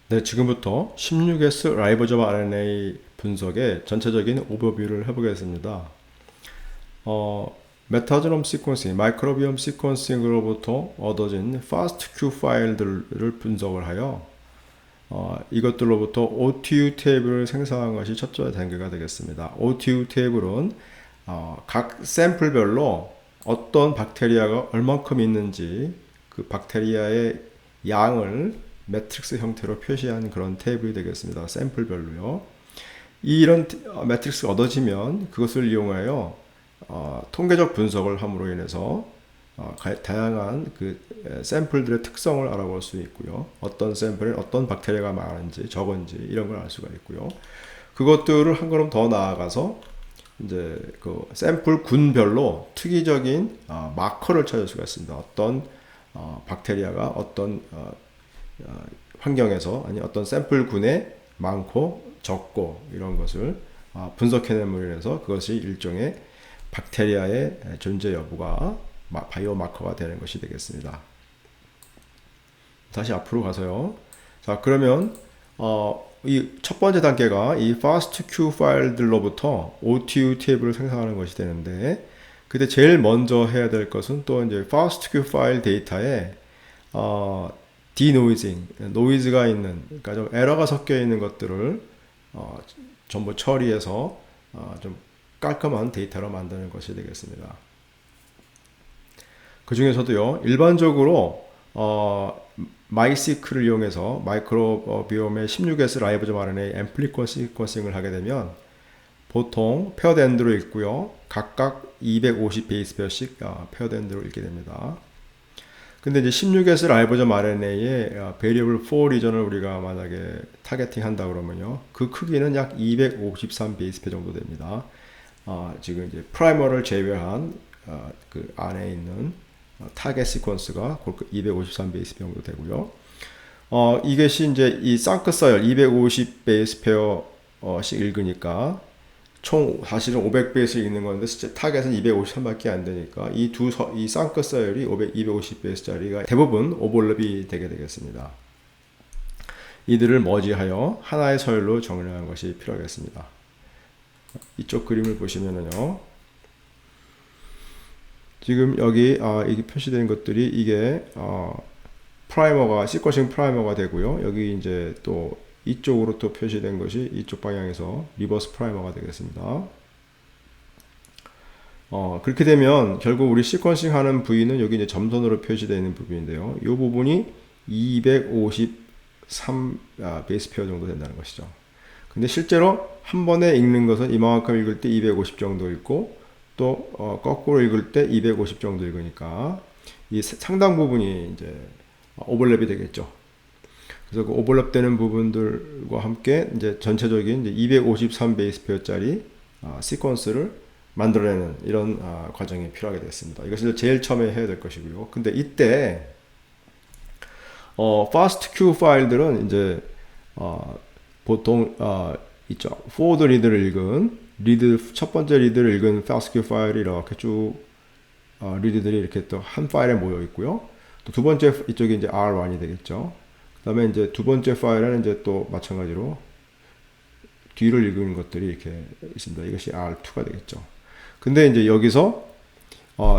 네, 지금부터 16S 라이보점 RNA 분석의 전체적인 오버뷰를 해보겠습니다. 메타제놈 시퀀싱, 마이크로비옴 시퀀싱으로부터 얻어진 FASTQ 파일들을 분석을 하여 이것들로부터 OTU 테이블을 생성한 것이 첫째 단계가 되겠습니다. OTU 테이블은 각 샘플별로 어떤 박테리아가 얼만큼 있는지 그 박테리아의 양을 매트릭스 형태로 표시한 그런 테이블이 되겠습니다. 샘플별로요. 이런 매트릭스가 얻어지면 그것을 이용하여 통계적 분석을 함으로 인해서 다양한 그 샘플들의 특성을 알아볼 수 있고요. 어떤 샘플에 어떤 박테리아가 많은지 적은지 이런 걸 알 수가 있고요. 그것들을 한 걸음 더 나아가서 이제 그 샘플 군별로 특이적인 마커를 찾을 수가 있습니다. 어떤 박테리아가 어떤 환경에서 아니 어떤 샘플 군에 많고 적고 이런 것을 분석해냄으로 인해서 그것이 일종의 박테리아의 존재 여부가 바이오마커가 되는 것이 되겠습니다. 다시 앞으로 가서요. 자, 그러면 이 첫 번째 단계가 이 FASTQ 파일들로부터 OTU 테이블을 생성하는 것이 되는데, 그때 제일 먼저 해야 될 것은 또 이제 FASTQ 파일 데이터에 디노이징, 노이즈가 있는, 그러니까 좀 에러가 섞여 있는 것들을 전부 처리해서 좀 깔끔한 데이터로 만드는 것이 되겠습니다. 그 중에서도요, 일반적으로 마이시크를 이용해서 마이크로비옴의 16S 라이보점 RNA 앰플리권 시퀀싱을 하게 되면 보통 페어드 엔드로 읽고요, 각각 250 베이스 페어씩 페어드 엔드로 읽게 됩니다. 근데 이제 16S 라이보점 RNA의 베리어블 4 리전을 우리가 만약에 타겟팅 한다 그러면요, 그 크기는 약 253 베이스 페어 정도 됩니다. 지금 이제 프라이머를 제외한 그 안에 있는 타겟 시퀀스가 253 베이스 페어 정도 되고요. 이것이 이제 이 쌍크 서열 250 베이스 페어씩 읽으니까 총 사실은 500베이스 읽는 건데 실제 타겟은 253밖에 안 되니까 이 쌍크 서열이 250베이스짜리가 대부분 오버랩이 되게 되겠습니다. 이들을 머지하여 하나의 서열로 정리하는 것이 필요하겠습니다. 이쪽 그림을 보시면은요, 지금 여기 이게 표시된 것들이 이게 프라이머가 시퀀싱 프라이머가 되고요. 여기 이제 또 이쪽으로 또 표시된 것이 이쪽 방향에서 리버스 프라이머가 되겠습니다. 그렇게 되면 결국 우리 시퀀싱 하는 부위는 여기 이제 점선으로 표시되어 있는 부분인데요. 이 부분이 253 베이스 페어 정도 된다는 것이죠. 근데 실제로 한 번에 읽는 것은 이만큼 읽을 때 250 정도 읽고 또 거꾸로 읽을 때 250 정도 읽으니까 이 상당 부분이 이제 오버랩이 되겠죠. 그래서 그 오버랩되는 부분들과 함께 이제 전체적인 이제 253 베이스 페어짜리 시퀀스를 만들어내는 이런 과정이 필요하게 됐습니다. 이것을 제일 처음에 해야 될 것이고요. 근데 이때 FASTQ 파일들은 이제 보통 있죠. forward 리드를 읽은 첫 번째 리드를 읽은 FASTQ 파일이 이렇게 쭉 리드들이 이렇게 또 한 파일에 모여 있고요. 또 두 번째 이쪽이 이제 R1이 되겠죠. 그 다음에 이제 두 번째 파일은 이제 또 마찬가지로 뒤를 읽는 것들이 이렇게 있습니다. 이것이 R2가 되겠죠. 근데 이제 여기서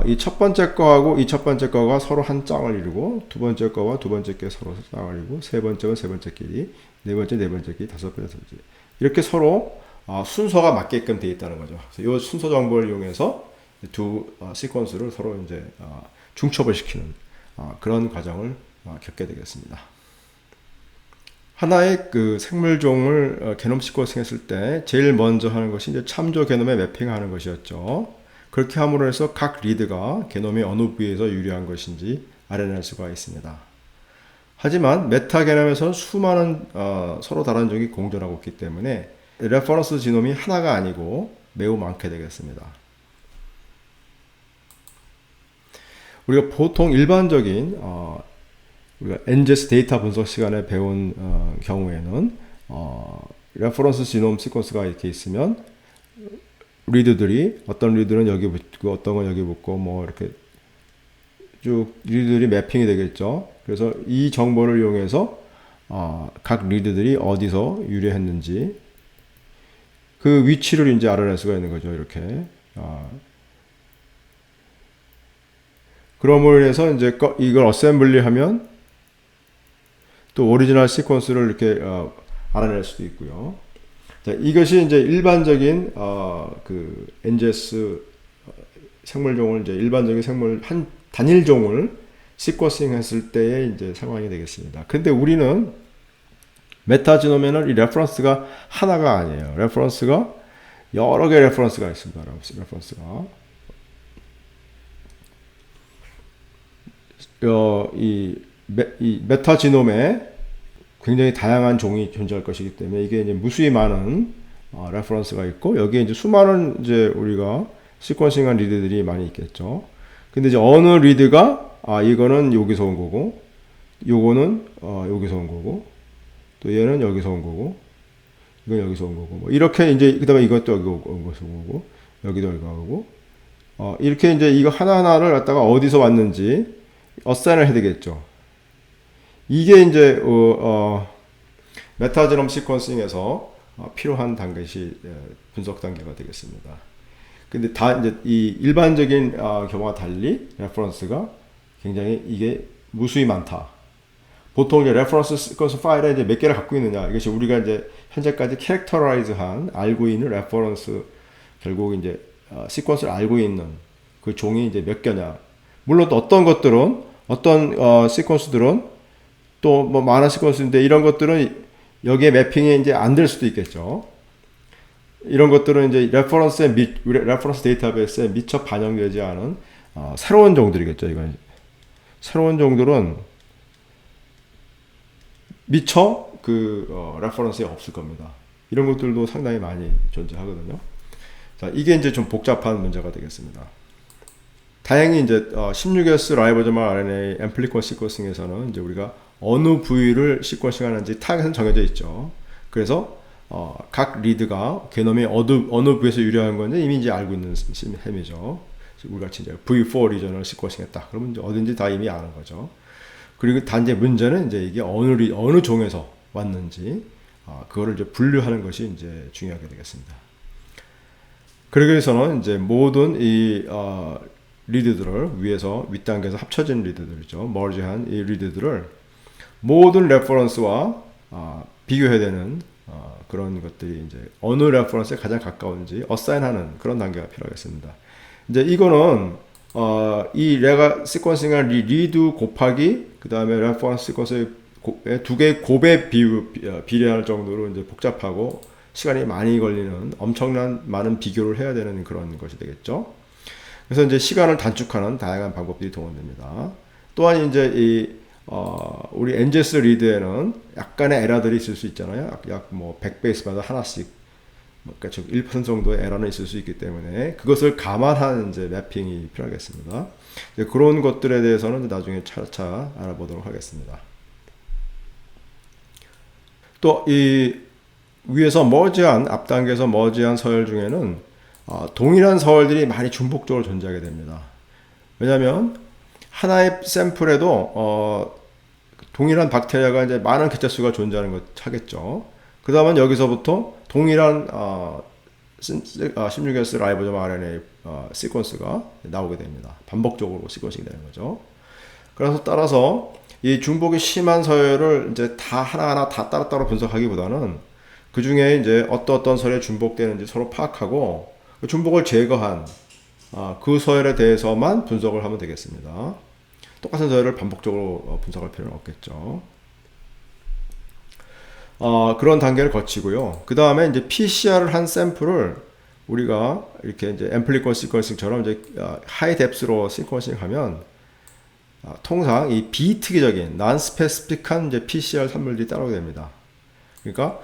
이 첫 번째 거하고 이 첫 번째 거가 서로 한 짝을 이루고, 두 번째 거와 두 번째 게 서로 짝을 이루고, 세 번째는 세 번째끼리, 네 번째끼리, 다섯 번째 이렇게 서로 순서가 맞게끔 되어 있다는 거죠. 그래서 이 순서 정보를 이용해서 두 시퀀스를 서로 이제 중첩을 시키는 그런 과정을 겪게 되겠습니다. 하나의 그 생물종을 게놈 시퀀싱 했을 때 제일 먼저 하는 것이 이제 참조 게놈에 매핑하는 것이었죠. 그렇게 함으로 해서 각 리드가 게놈의 어느 부위에서 유리한 것인지 알아낼 수가 있습니다. 하지만 메타 게놈에서는 수많은 서로 다른 종이 공존하고 있기 때문에 레퍼런스 지놈이 하나가 아니고 매우 많게 되겠습니다. 우리가 보통 일반적인 우리가 NGS 데이터 분석 시간에 배운 경우에는 레퍼런스 지놈 시퀀스가 이렇게 있으면 리드들이 어떤 리드는 여기 붙고 어떤 건 여기 붙고 뭐 이렇게 쭉 리드들이 매핑이 되겠죠. 그래서 이 정보를 이용해서 각 리드들이 어디서 유래했는지 그 위치를 이제 알아낼 수가 있는 거죠. 이렇게. 그럼으로 인해서 이제 이걸 어셈블리 하면 또 오리지널 시퀀스를 이렇게 알아낼 수도 있고요. 자, 이것이 이제 일반적인 그 NGS 생물종을 이제 일반적인 생물 한 단일 종을 시퀀싱 했을 때의 이제 상황이 되겠습니다. 근데 우리는 메타지놈에는 이 레퍼런스가 하나가 아니에요. 레퍼런스가 여러 개 레퍼런스가 있습니다. 레퍼런스가 이 메타지놈에 굉장히 다양한 종이 존재할 것이기 때문에 이게 이제 무수히 많은 레퍼런스가 있고 여기에 이제 수많은 이제 우리가 시퀀싱한 리드들이 많이 있겠죠. 근데 이제 어느 리드가 이거는 여기서 온 거고, 요거는 여기서 온 거고, 또 얘는 여기서 온 거고, 이건 여기서 온 거고, 뭐 이렇게 이제 그다음에 이것도 여기 온 거고, 여기도 여기가 오고, 이렇게 이제 이거 하나하나를 갖다가 어디서 왔는지 어사인을 해야 되겠죠. 이게 이제 메타제놈 시퀀싱에서 필요한 단계시 분석 단계가 되겠습니다. 근데 다 이제 이 일반적인 경우와 달리 레퍼런스가 굉장히 이게 무수히 많다. 보통 이제 레퍼런스 시퀀스 파일에 이제 몇 개를 갖고 있느냐. 이것이 우리가 이제 현재까지 캐릭터라이즈한 알고 있는 레퍼런스 결국 이제 시퀀스를 알고 있는 그 종이 이제 몇 개냐. 물론 또 어떤 것들은 어떤 시퀀스들은 또 뭐 많은 시퀀스인데 이런 것들은 여기에 매핑이 이제 안 될 수도 있겠죠. 이런 것들은 이제 레퍼런스 데이터베이스에 미처 반영되지 않은 새로운 종들이겠죠. 이건 새로운 종들은 미처 그 레퍼런스에 없을 겁니다. 이런 것들도 상당히 많이 존재하거든요. 자, 이게 이제 좀 복잡한 문제가 되겠습니다. 다행히 이제 16S 라이보조말 RNA 앰플리콘 시퀀싱에서는 이제 우리가 어느 부위를 시퀀싱 하는지 타겟은 정해져 있죠. 그래서 각 리드가 게놈의 어느 부위에서 유래한 건지 이미 이제 알고 있는 셈이죠. 우리가 이제 V4 리전을 시퀀싱했다. 그러면 이제 어딘지 다 이미 아는 거죠. 그리고 단지 문제는 이제 이게 어느 종에서 왔는지 그거를 이제 분류하는 것이 이제 중요하게 되겠습니다. 그러기 위해서는 이제 모든 이 리드들을 위에서 윗단계에서 합쳐진 리드들이죠. 머지한 이 리드들을 모든 레퍼런스와 비교해야 되는 그런 것들이 이제 어느 레퍼런스에 가장 가까운지 어사인하는 그런 단계가 필요하겠습니다. 이제 이거는 이 레가 시퀀싱한 리드 곱하기 그 다음에 레퍼런스 시퀀스의 두 개의 곱에 비례할 정도로 이제 복잡하고 시간이 많이 걸리는 엄청난 많은 비교를 해야 되는 그런 것이 되겠죠. 그래서 이제 시간을 단축하는 다양한 방법들이 동원됩니다. 또한 이제 우리 NGS 리드에는 약간의 에러들이 있을 수 있잖아요. 약 뭐 100베이스마다 하나씩, 그러니까 1% 정도의 에러는 있을 수 있기 때문에 그것을 감안한 이제 매핑이 필요하겠습니다. 이제 그런 것들에 대해서는 나중에 차차 알아보도록 하겠습니다. 또 이 위에서 머지한 앞단계에서 머지한 서열 중에는 동일한 서열들이 많이 중복적으로 존재하게 됩니다. 왜냐하면 하나의 샘플에도 동일한 박테리아가 이제 많은 개체수가 존재하는 것 하겠죠. 그 다음은 여기서부터 동일한 16S 라이보조말 RNA 시퀀스가 나오게 됩니다. 반복적으로 시퀀싱이 되는 거죠. 그래서 따라서 이 중복이 심한 서열을 이제 다 하나하나 다 따로따로 분석하기보다는 그 중에 이제 어떤 서열에 중복되는지 서로 파악하고 그 중복을 제거한 그 서열에 대해서만 분석을 하면 되겠습니다. 똑같은 서열을 반복적으로 분석할 필요는 없겠죠. 그런 단계를 거치고요. 그 다음에 이제 PCR을 한 샘플을 우리가 이렇게 이제 앰플리콘 시퀀싱처럼 이제 하이 뎁스로 시퀀싱 하면 통상 이 비특이적인 non-specific한 이제 PCR 산물들이 따라오게 됩니다. 그러니까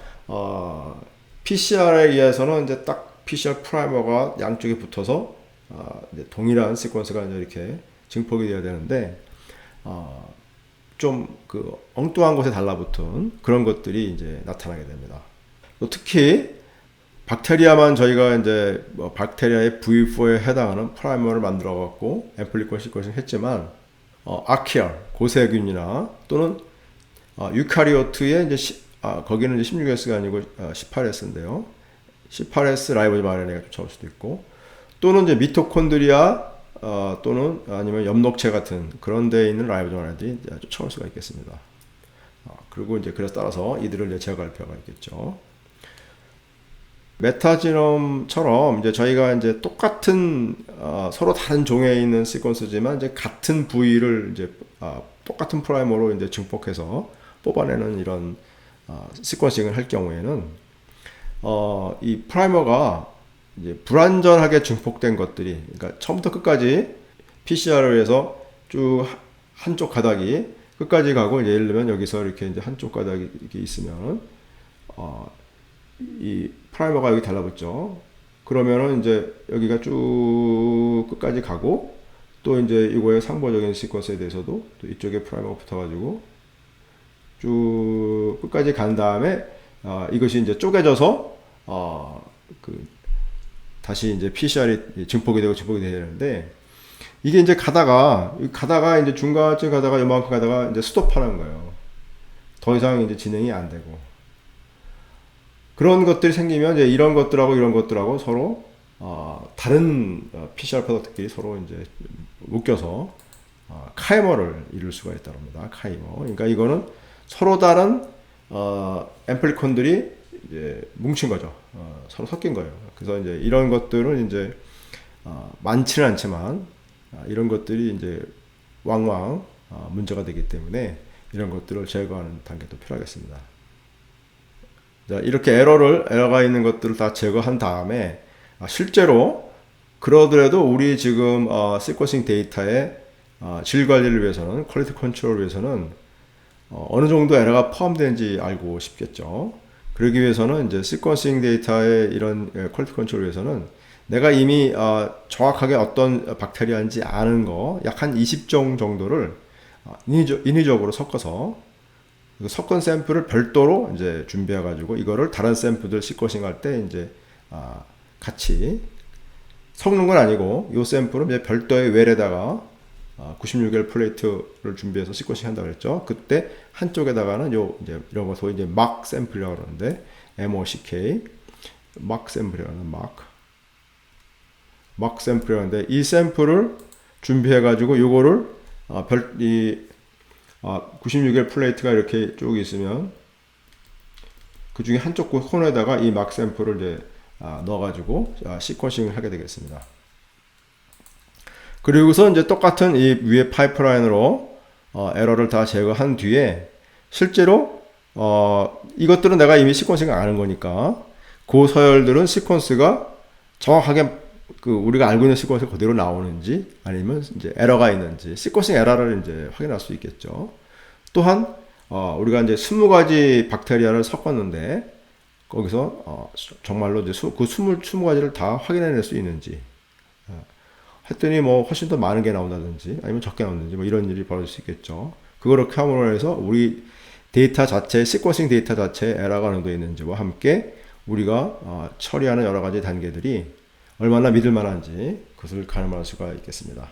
PCR에 의해서는 이제 딱 PCR 프라이머가 양쪽에 붙어서 이제 동일한 시퀀스가 이제 이렇게 증폭이 되어야 되는데 좀 그 엉뚱한 곳에 달라붙은 그런 것들이 이제 나타나게 됩니다. 또 특히 박테리아만 저희가 이제 박테리아의 V4에 해당하는 프라이머를 만들어 갖고 앰플리콘 시퀀싱 했지만 아키알 고세균이나 또는 유카리오트의 이제 거기는 이제 16S가 아니고 18S인데요. 18S 라이보솜 RNA가 쫓아올 수도 있고, 또는 이제 미토콘드리아 또는 아니면 엽록체 같은 그런 데에 있는 라이보솜 RNA들이 쫓아올 수가 있겠습니다. 그리고 이제 그래서 따라서 이들을 이제 제거할 필요가 있겠죠. 메타지놈처럼 이제 저희가 이제 똑같은 서로 다른 종에 있는 시퀀스지만 이제 같은 부위를 이제 똑같은 프라이머로 이제 증폭해서 뽑아내는 이런 시퀀싱을 할 경우에는 이 프라이머가 이제 불완전하게 증폭된 것들이, 그러니까 처음부터 끝까지 PCR을 해서 쭉 한쪽 가닥이 끝까지 가고, 이제 예를 들면 여기서 이렇게 이제 한쪽 가닥이 이렇게 있으면 이 프라이머가 여기 달라붙죠. 그러면은 이제 여기가 쭉 끝까지 가고, 또 이제 이거의 상보적인 시퀀스에 대해서도 또 이쪽에 프라이머가 붙어가지고 쭉 끝까지 간 다음에 이것이 이제 쪼개져서 다시 이제 PCR이 증폭이 되고 되는데, 이게 이제 가다가 이제 중간쯤 가다가 요만큼 가다가 이제 스톱하는 거예요. 더 이상 이제 진행이 안 되고. 그런 것들이 생기면 이제 이런 것들하고 서로 다른 PCR 프로덕트끼리 서로 이제 묶여서 카이머를 이룰 수가 있다고 합니다. 카이머. 그러니까 이거는 서로 다른 앰플리콘들이 이제 뭉친 거죠. 서로 섞인 거예요. 그래서 이제 이런 것들은 이제 많지는 않지만 이런 것들이 이제 왕왕 문제가 되기 때문에 이런 것들을 제거하는 단계도 필요하겠습니다. 자, 이렇게 에러가 있는 것들을 다 제거한 다음에 실제로 그러더라도 우리 지금 시퀀싱 데이터의 질 관리를 위해서는, 퀄리티 컨트롤을 위해서는 어느 정도 에러가 포함되는지 알고 싶겠죠. 그러기 위해서는 이제 시퀀싱 데이터의 이런 퀄리티 컨트롤을 위해서는 내가 이미 정확하게 어떤 박테리아인지 아는 거 약 한 20종 정도를 인위적으로 섞어서 섞은 샘플을 별도로 이제 준비해 가지고 이거를 다른 샘플들 시퀀싱 할 때 이제 같이 섞는 건 아니고, 이 샘플은 이제 별도의 웰에다가 96L 플레이트를 준비해서 시퀀싱 한다고 그랬죠. 그때 한쪽에다가는 이제 이런 거 소위 이제 막 샘플이라고 그러는데, MOCK 막 샘플이라는 막 샘플이라는데, 이 샘플을 준비해 가지고 요거를 96L 플레이트가 이렇게 쭉 있으면 그 중에 한쪽 코너에다가 이 막 샘플을 이제 넣어가지고 시퀀싱을 하게 되겠습니다. 그리고서 이제 똑같은 이 위에 파이프라인으로 에러를 다 제거한 뒤에, 실제로 이것들은 내가 이미 시퀀싱을 아는 거니까 그 서열들은 시퀀스가 정확하게 우리가 알고 있는 시퀀스 그대로 나오는지 아니면 이제 에러가 있는지, 시퀀싱 에러를 이제 확인할 수 있겠죠. 또한 우리가 이제 20가지 박테리아를 섞었는데 거기서 정말로 이제 그 20가지를 다 확인해낼 수 있는지, 했더니 뭐 훨씬 더 많은 게 나온다든지 아니면 적게 나오는지 뭐 이런 일이 벌어질 수 있겠죠. 그거를 함으로 해서 우리 데이터 자체, 시퀀싱 데이터 자체에 에러가 어느 정도 있는지와 함께 우리가 처리하는 여러 가지 단계들이 얼마나 믿을 만한지 그것을 가늠할 수가 있겠습니다.